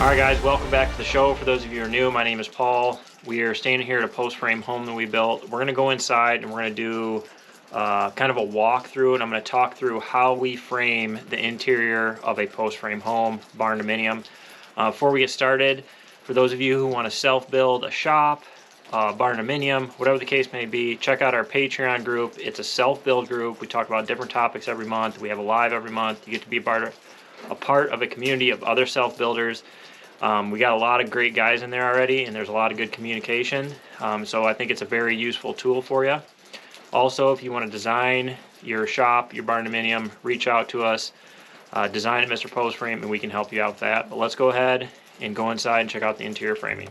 All right, guys, welcome back to the show. For those of you who are new, my name is Paul. We are staying here at a post frame home that we built. We're going to go inside and we're going to do kind of a walkthrough, and I'm going to talk through how we frame the interior of a post frame home, Barndominium. Before we get started, for those of you who want to self-build a shop, Barndominium, whatever the case may be, check out our Patreon group. It's a self-build group. We talk about different topics every month. We have a live every month. You get to be a part of a community of other self-builders. We got a lot of great guys in there already, and there's a lot of good communication. So I think it's a very useful tool for you. Also, if you want to design your shop, your Barndominium, reach out to us. Design at Mr. Post Frame, and we can help you out with that. But let's go ahead and go inside and check out the interior framing.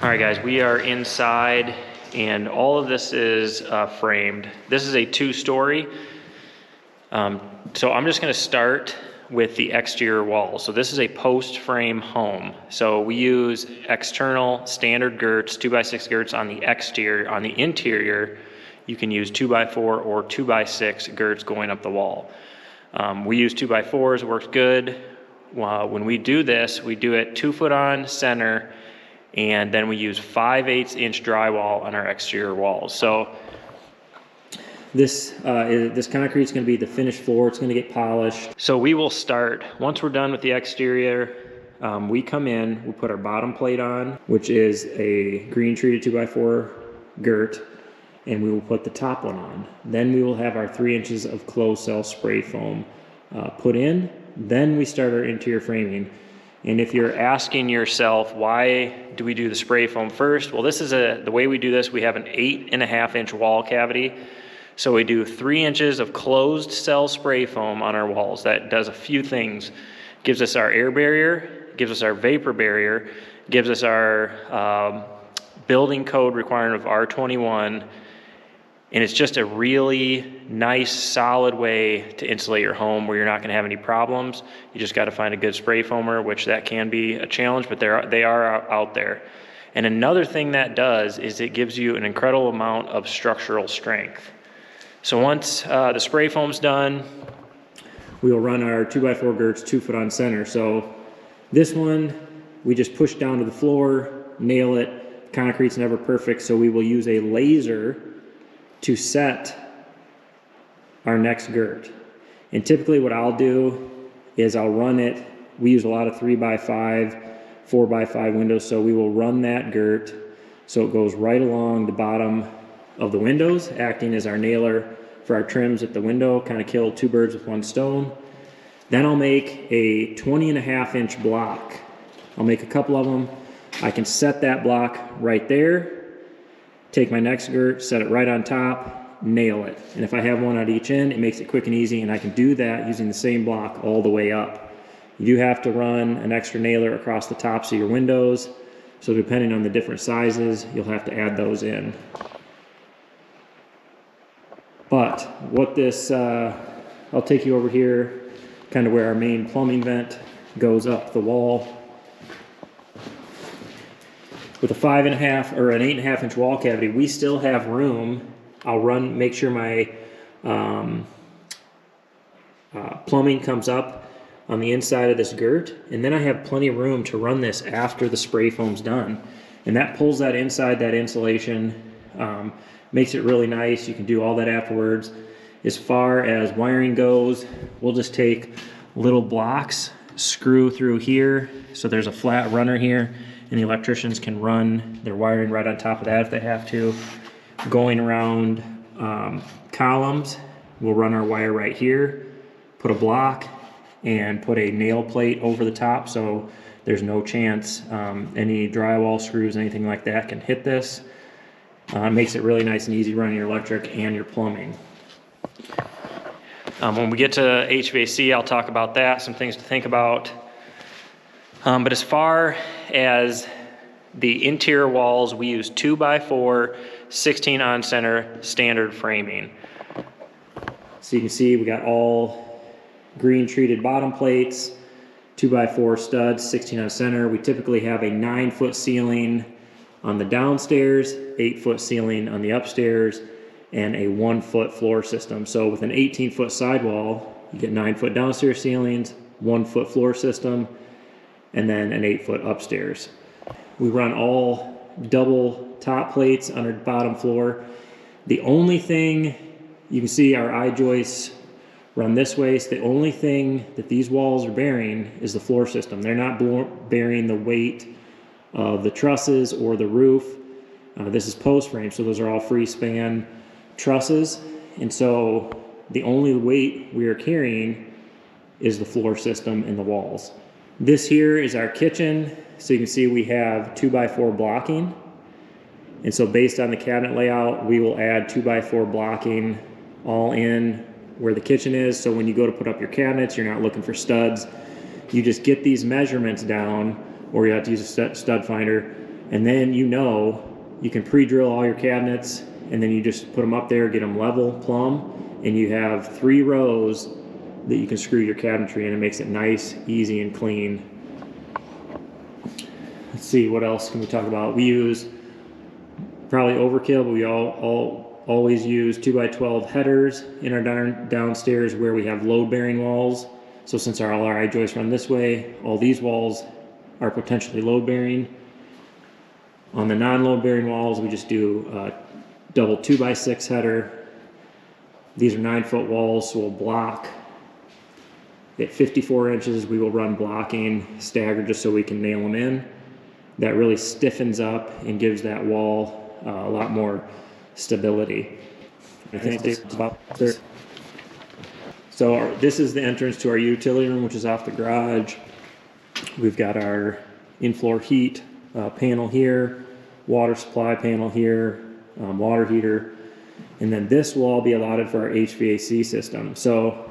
All right, guys, we are inside, and all of this is framed. This is a two-story. So I'm just gonna start with the exterior walls. So this is a post frame home. So we use external standard girts, 2x6 girts on the exterior. On the interior, you can use 2x4 or 2x6 girts going up the wall. We use 2x4s, it works good. When we do this, we do it 2 foot on center, and then we use 5/8 inch drywall on our exterior walls. So this concrete is going to be the finished floor. It's going to get polished. So we will start, once we're done with the exterior, we come in, we put our bottom plate on, which is a green treated 2x4 girt, and we will put the top one on. Then we will have our 3 inches of closed cell spray foam put in. Then we start our interior framing. And if you're asking yourself, why do we do the spray foam first? Well, this is the way we do this, we have an 8.5 inch wall cavity. So we do 3 inches of closed cell spray foam on our walls. That does a few things. Gives us our air barrier, gives us our vapor barrier, gives us our building code requirement of R21. And it's just a really nice, solid way to insulate your home where you're not gonna have any problems. You just gotta find a good spray foamer, which that can be a challenge, but they are out there. And another thing that does is it gives you an incredible amount of structural strength. So once the spray foam's done, we will run our 2x4 girts 2 foot on center. So this one, we just push down to the floor, nail it. Concrete's never perfect, so we will use a laser to set our next girt. And typically what I'll do is I'll run it, we use a lot of 3x5, 4x5 windows, so we will run that girt so it goes right along the bottom of the windows, acting as our nailer for our trims at the window, kind of kill 2 birds with 1 stone. Then I'll make a 20.5 inch block. I'll make a couple of them. I can set that block right there, take my next girt, set it right on top, nail it. And if I have one at each end, it makes it quick and easy, and I can do that using the same block all the way up. You do have to run an extra nailer across the tops of your windows, so depending on the different sizes, you'll have to add those in. But what this, I'll take you over here, kind of where our main plumbing vent goes up the wall. With a 5.5 or an 8.5 inch wall cavity, we still have room. I'll make sure my plumbing comes up on the inside of this girt, and then I have plenty of room to run this after the spray foam's done. And that pulls that inside, that insulation, makes it really nice. You can do all that afterwards. As far as wiring goes, we'll just take little blocks, screw through here, so there's a flat runner here, and the electricians can run their wiring right on top of that if they have to. Going around columns, we'll run our wire right here, put a block, and put a nail plate over the top so there's no chance any drywall screws, anything like that can hit this. Makes it really nice and easy running your electric and your plumbing. When we get to HVAC, I'll talk about that, some things to think about. But as far as the interior walls, we use 2x4, 16 on center standard framing. So you can see we got all green treated bottom plates, 2x4 studs, 16 on center. We typically have a 9-foot ceiling on the downstairs, 8-foot ceiling on the upstairs, and a 1-foot floor system. So with an 18-foot sidewall, you get 9-foot downstairs ceilings, 1-foot floor system, and then an 8-foot upstairs. We run all double top plates under the bottom floor. The only thing, you can see our I-joists run this way, so the only thing that these walls are bearing is the floor system. They're not bearing the weight of the trusses or the roof. This is post frame, so those are all free span trusses, and so the only weight we are carrying is the floor system and the walls. This here is our kitchen, so you can see we have 2x4 blocking, and so based on the cabinet layout, we will add 2x4 blocking all in where the kitchen is, so when you go to put up your cabinets, you're not looking for studs. You just get these measurements down, or you have to use a stud finder, and then you know you can pre-drill all your cabinets, and then you just put them up there, get them level, plumb, and you have 3 rows that you can screw your cabinetry in. It makes it nice, easy, and clean. Let's see, what else can we talk about? We use, probably overkill, but we always use 2x12 headers in our downstairs where we have load-bearing walls. So since all our I-joists run this way, all these walls are potentially load-bearing. On the non-load-bearing walls, we just do double 2x6 header. These are 9-foot walls, so we'll block. At 54 inches, we will run blocking staggered just so we can nail them in. That really stiffens up and gives that wall a lot more stability. I think it's about there. So this is the entrance to our utility room, which is off the garage. We've got our in-floor heat panel here, water supply panel here, water heater, and then this will all be allotted for our HVAC system. So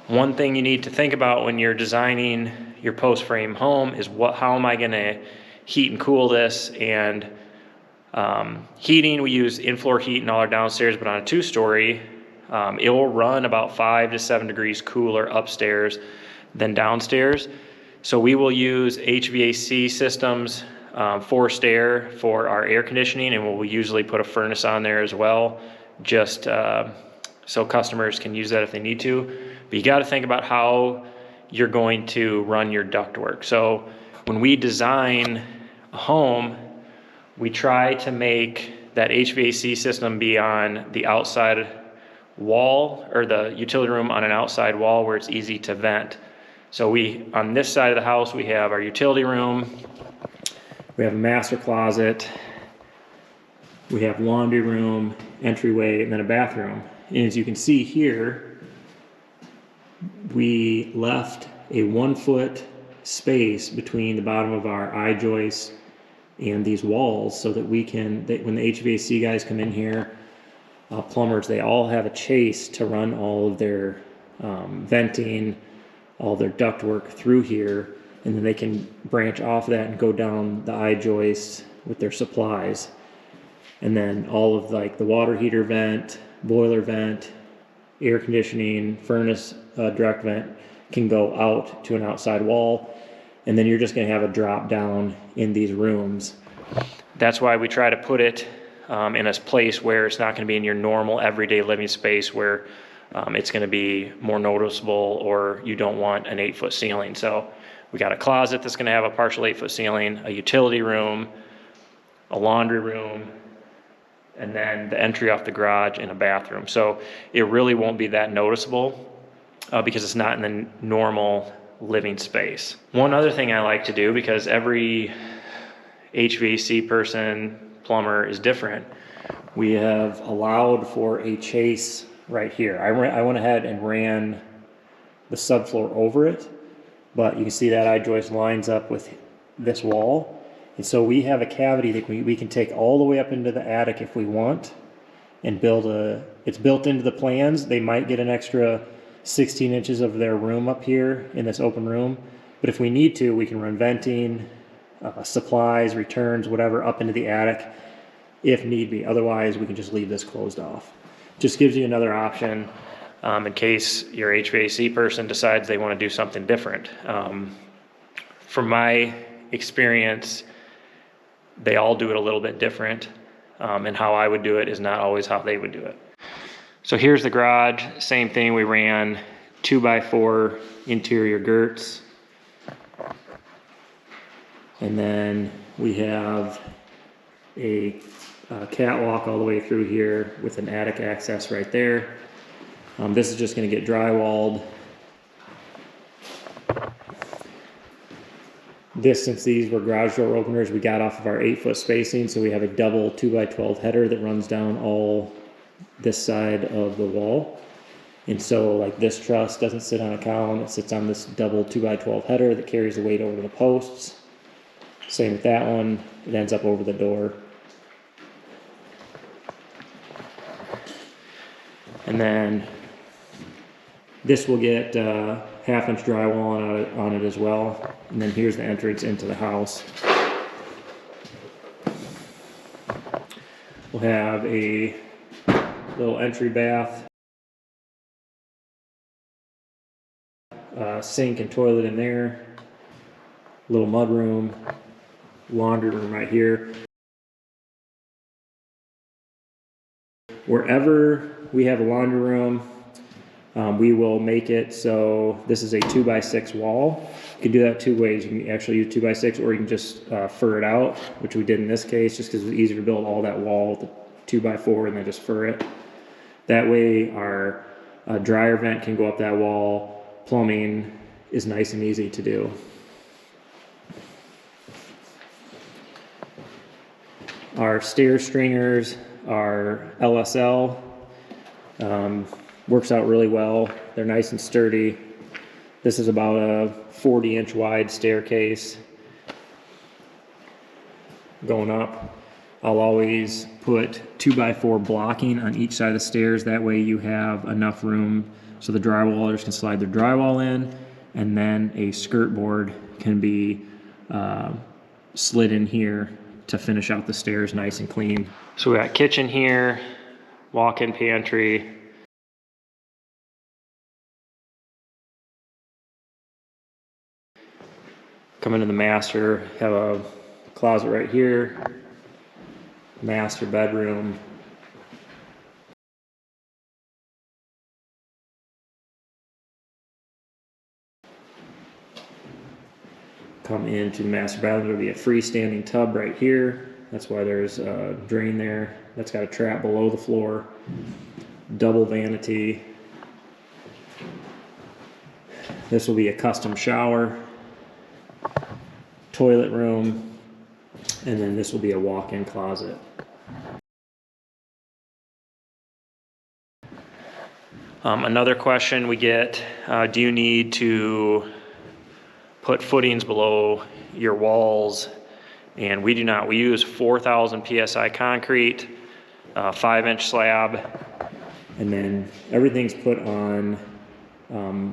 one thing you need to think about when you're designing your post frame home is how am I going to heat and cool this? And heating, we use in-floor heat in all our downstairs, but on a 2-story, it will run about 5 to 7 degrees cooler upstairs than downstairs. So we will use HVAC systems, forced air for our air conditioning, and we'll usually put a furnace on there as well, just so customers can use that if they need to. But you got to think about how you're going to run your ductwork. So when we design a home, we try to make that HVAC system be on the outside wall, or the utility room on an outside wall where it's easy to vent. So on this side of the house, we have our utility room, we have a master closet, we have laundry room, entryway, and then a bathroom. And as you can see here, we left a 1-foot space between the bottom of our I-joists and these walls so that when the HVAC guys come in here, plumbers, they all have a chase to run all of their venting, all their ductwork through here, and then they can branch off that and go down the I-joists with their supplies. And then all of like the water heater vent, boiler vent, air conditioning, furnace direct vent can go out to an outside wall, and then you're just going to have a drop down in these rooms. That's why we try to put it in a place where it's not going to be in your normal everyday living space where it's going to be more noticeable, or you don't want an 8-foot ceiling. So we got a closet that's going to have a partial 8-foot ceiling, a utility room, a laundry room, and then the entry off the garage and a bathroom. So it really won't be that noticeable because it's not in the normal living space. One other thing I like to do, because every HVAC person, plumber is different, we have allowed for a chase right here. I went ahead and ran the subfloor over it, but you can see that I-joist lines up with this wall, And so we have a cavity that we can take all the way up into the attic if we want and build it's built into the plans. They might get an extra 16 inches of their room up here in this open room. But if we need to, we can run venting, supplies, returns, whatever, up into the attic if need be. Otherwise, we can just leave this closed off. Just gives you another option in case your HVAC person decides they want to do something different. From my experience, they all do it a little bit different, and how I would do it is not always how they would do it. So here's the garage, same thing. We ran 2x4 interior girts. And then we have a catwalk all the way through here with an attic access right there. This is just going to get drywalled. Since these were garage door openers, we got off of our 8-foot spacing, so we have a double 2x12 header that runs down all this side of the wall. And so like this truss doesn't sit on a column, it sits on this double 2x12 header that carries the weight over the posts. Same with that one, it ends up over the door. And then this will get 1/2-inch drywall on it as well. And then here's the entrance into the house. We'll have a little entry bath, sink and toilet in there, little mud room, laundry room right here. Wherever we have a laundry room, we will make it so this is a 2x6 wall. You can do that two ways. You can actually use 2x6, or you can just fur it out, which we did in this case just because it was easier to build all that wall with the 2x4 and then just fur it. That way our dryer vent can go up that wall. Plumbing is nice and easy to do. Our stair stringers are LSL. Works out really well. They're nice and sturdy. This is about a 40-inch wide staircase going up. I'll always put 2x4 blocking on each side of the stairs. That way you have enough room so the drywallers can slide their drywall in, and then a skirt board can be slid in here to finish out the stairs nice and clean. So we got kitchen here, walk-in pantry. Come into the master, have a closet right here, master bedroom. Come into the master bathroom, there'll be a freestanding tub right here. That's why there's a drain there. That's got a trap below the floor. Double vanity. This will be a custom shower. Toilet room, and then this will be a walk-in closet. Another question we get, do you need to put footings below your walls? And we do not. We use 4,000 PSI concrete, 5-inch slab, and then everything's put on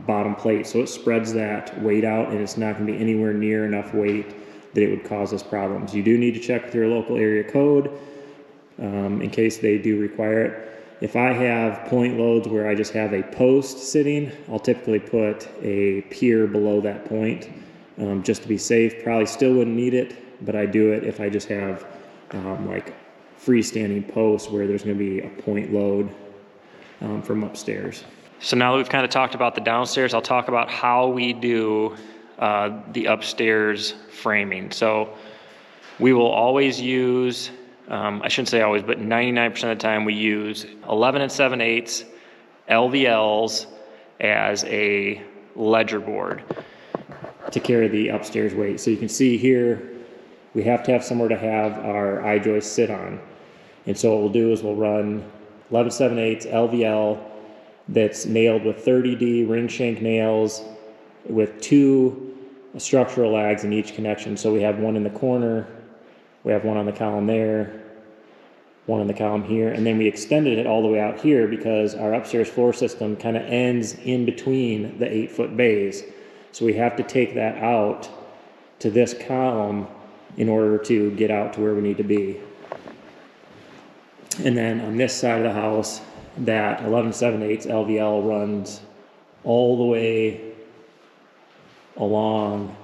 bottom plate, so it spreads that weight out, and it's not going to be anywhere near enough weight that it would cause us problems. You do need to check with your local area code in case they do require it. If I have point loads where I just have a post sitting, I'll typically put a pier below that point just to be safe. Probably still wouldn't need it, but I do it if I just have like freestanding posts where there's going to be a point load from upstairs. So now that we've kind of talked about the downstairs, I'll talk about how we do the upstairs framing. So we will always use, I shouldn't say always, but 99% of the time we use 11 7/8 LVLs as a ledger board to carry the upstairs weight. So you can see here, we have to have somewhere to have our I-joist sit on. And so what we'll do is we'll run 11 7/8 LVL that's nailed with 30D ring shank nails with 2 structural lags in each connection. So we have one in the corner We have one on the column there, one on the column here, and then we extended it all the way out here because our upstairs floor system kind of ends in between the 8-foot bays. So we have to take that out to this column in order to get out to where we need to be. And then on this side of the house, that 11 7/8 LVL runs all the way along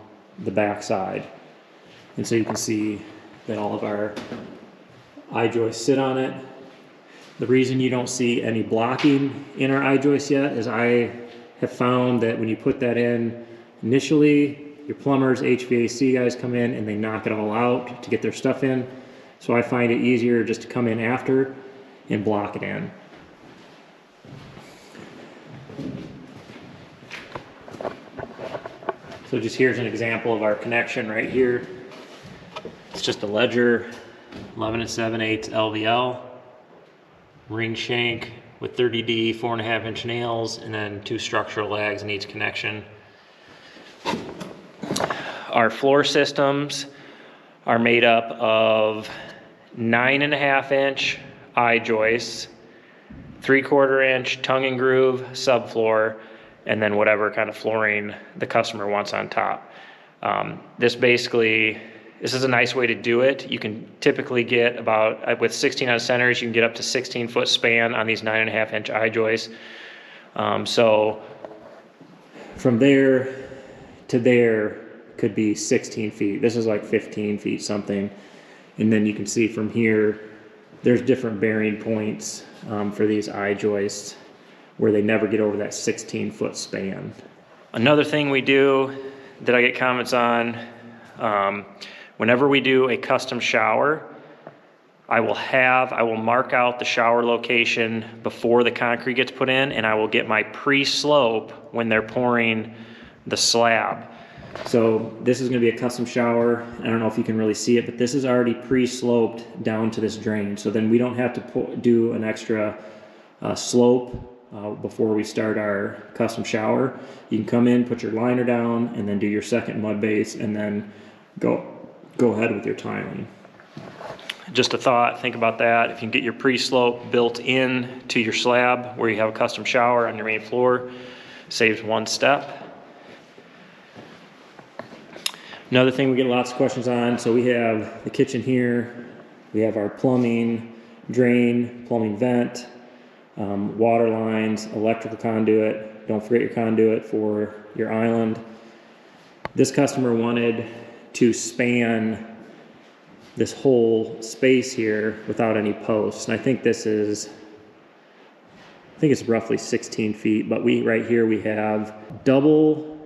the back side. And so you can see that all of our I-joists sit on it. The reason you don't see any blocking in our I-joist yet is I have found that when you put that in initially, your plumbers, HVAC guys come in and they knock it all out to get their stuff in. So I find it easier just to come in after and block it in. So just here's an example of our connection right here. It's just a ledger, 11 7/8 LVL, ring shank with 30D 4.5-inch nails, and then 2 structural lags in each connection. Our floor systems are made up of 9.5-inch I-joists, 3/4-inch tongue and groove subfloor, and then whatever kind of flooring the customer wants on top. This is a nice way to do it. You can typically get about, with 16 odd centers, you can get up to 16-foot span on these 9.5-inch I-joists. So from there to there could be 16 feet. This is like 15 feet something. And then you can see from here, there's different bearing points for these I-joists where they never get over that 16-foot span. Another thing we do that I get comments on, whenever we do a custom shower, I will mark out the shower location before the concrete gets put in, and I will get my pre-slope when they're pouring the slab. So this is going to be a custom shower. I don't know if you can really see it, but this is already pre-sloped down to this drain. So then we don't have to do an extra slope before we start our custom shower. You can come in, put your liner down, and then do your second mud base, and then go ahead with your tiling. Just a thought, think about that. If you can get your pre-slope built in to your slab where you have a custom shower on your main floor, saves one step. Another thing we get lots of questions on, so we have the kitchen here, we have our plumbing, drain, plumbing vent, water lines, electrical conduit. Don't forget your conduit for your island. This customer wanted to span this whole space here without any posts. And I think it's roughly 16 feet, but right here we have double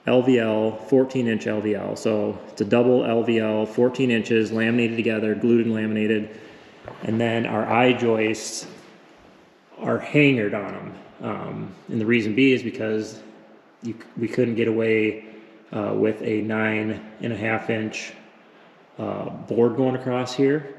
LVL, 14-inch LVL. So it's a double LVL, 14 inches, laminated together, glued and laminated. And then our I-joists are hangered on them. And the reason being is because we couldn't get away with a 9.5-inch board going across here,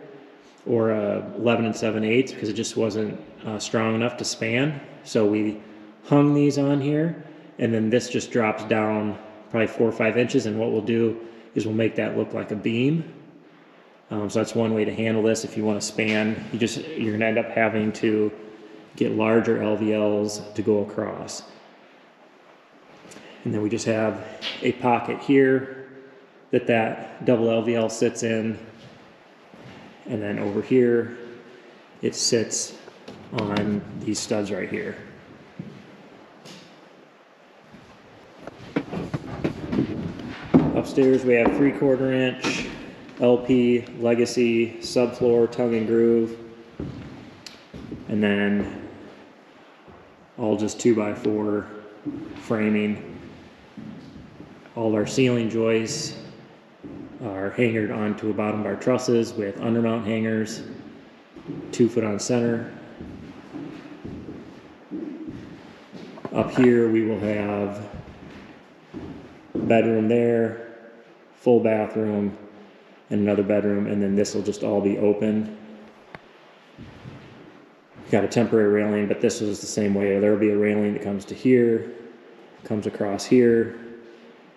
or a 11 7/8, because it just wasn't strong enough to span. So we hung these on here, and then this just drops down probably 4 or 5 inches, and what we'll do is we'll make that look like a beam. So that's one way to handle this. If you want to span, you're going to end up having to get larger LVLs to go across. And then we just have a pocket here that double LVL sits in, and then over here it sits on these studs right here. Upstairs we have 3/4-inch LP Legacy subfloor tongue and groove, and then all just 2x4 framing. All our ceiling joists are hangered onto the bottom of our trusses with undermount hangers, 2 foot on center. Up here we will have bedroom there, full bathroom, and another bedroom, and then this will just all be open. Got a temporary railing, but this is the same way. There will be a railing that comes to here, comes across here,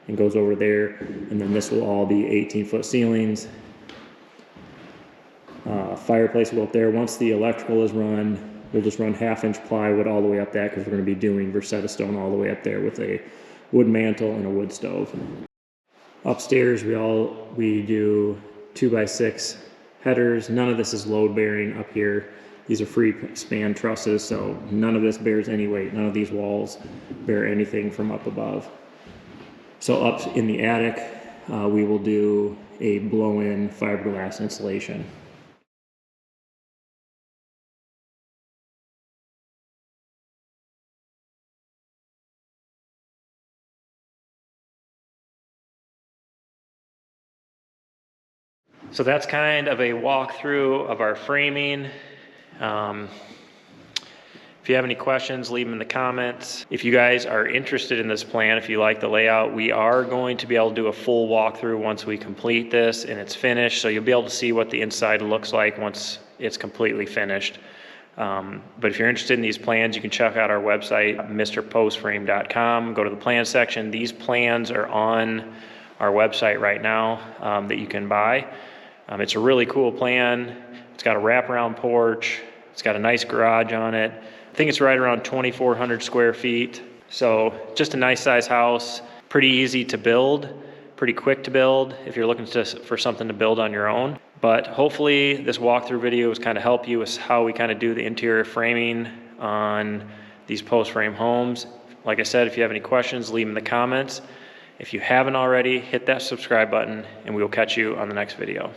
and goes over there, and then this will all be 18-foot ceilings, Fireplace will go up there. Once the electrical is run, we'll just run 1/2-inch plywood all the way up that, because we're going to be doing Versetta stone all the way up there with a wood mantle and a wood stove. Upstairs we do 2x6 headers. None of this is load bearing up here. These are free span trusses, so none of this bears any weight. None of these walls bear anything from up above. So up in the attic, we will do a blow-in fiberglass insulation. So that's kind of a walkthrough of our framing. If you have any questions, leave them in the comments. If you guys are interested in this plan, if you like the layout, we are going to be able to do a full walkthrough once we complete this and it's finished. So you'll be able to see what the inside looks like once it's completely finished. But if you're interested in these plans, you can check out our website, mrpostframe.com. Go to the plan section. These plans are on our website right now that you can buy. It's a really cool plan. It's got a wraparound porch. It's got a nice garage on it. I think it's right around 2,400 square feet. So just a nice size house, pretty easy to build, pretty quick to build if you're looking for something to build on your own. But hopefully this walkthrough video has kind of helped you with how we kind of do the interior framing on these post frame homes. Like I said, if you have any questions, leave them in the comments. If you haven't already, hit that subscribe button and we will catch you on the next video.